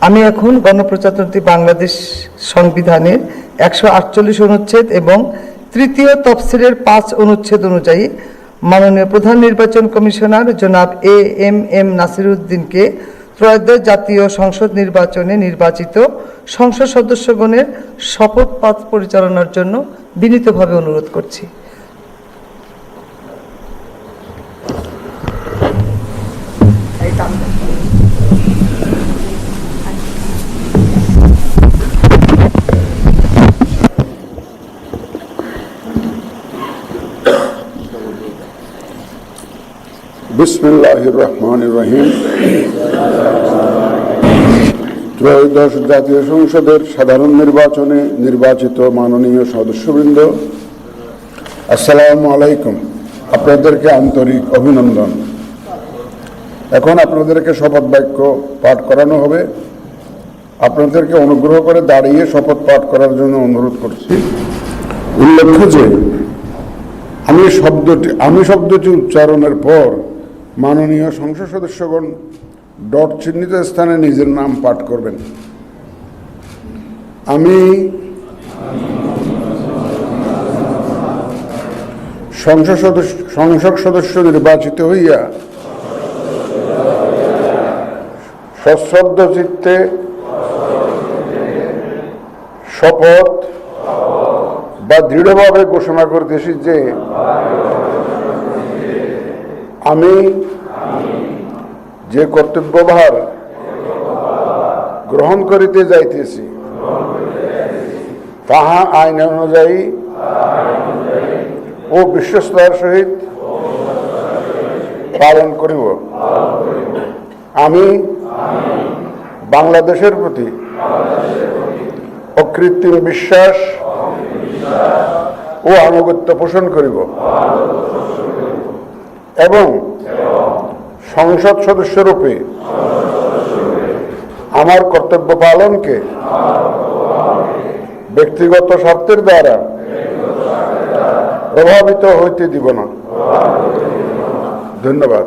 আমি এখন গণপ্রজাতন্ত্রী বাংলাদেশ সংবিধানের 148 অনুচ্ছেদ এবং তৃতীয় তফসিলের 5 অনুচ্ছেদ অনুযায়ী মাননীয় প্রধান নির্বাচন কমিশনার জনাব এম নাসিরউদ্দিনকে ত্রয়োদশ জাতীয় সংসদ নির্বাচনে নির্বাচিত সংসদ সদস্যগণের শপথ পাঠ পরিচালনার জন্য বিনীতভাবে অনুরোধ করছি। বিসমিল্লাহির রহমানির রহিম। ত্রয়োদশ জাতীয় সংসদের সাধারণ নির্বাচনে নির্বাচিত মাননীয় সদস্যবৃন্দ, আসসালামু আলাইকুম। আপনাদেরকে আন্তরিক অভিনন্দন। এখন আপনাদেরকে শপথ বাক্য পাঠ করানো হবে। আপনাদেরকে অনুগ্রহ করে দাঁড়িয়ে শপথ পাঠ করার জন্য অনুরোধ করছি। উল্লেখ্য যে আমি শব্দটি উচ্চারণের পর মাননীয় সংসদ সদস্যগণ ডট চিহ্নিত স্থানে নিজের নাম পাঠ করবেন। আমি সংসদ সদস্য নির্বাচিত হইয়া সশ্রদ্ধ চিত্তে শপথ বা দৃঢ়ভাবে ঘোষণা করতেছি যে আমি যে কর্তব্যভার গ্রহণ করিতে যাইতেছি তাহা আইন অনুযায়ী ও বিশ্বস্তার সহিত পালন করিব। আমি বাংলাদেশের প্রতি অকৃত্রিম বিশ্বাস ও আনুগত্য পোষণ করিব এবং সংসদ সদস্যরূপে আমার কর্তব্য পালনকে ব্যক্তিগত স্বার্থের দ্বারা প্রভাবিত হইতে দিব না। ধন্যবাদ।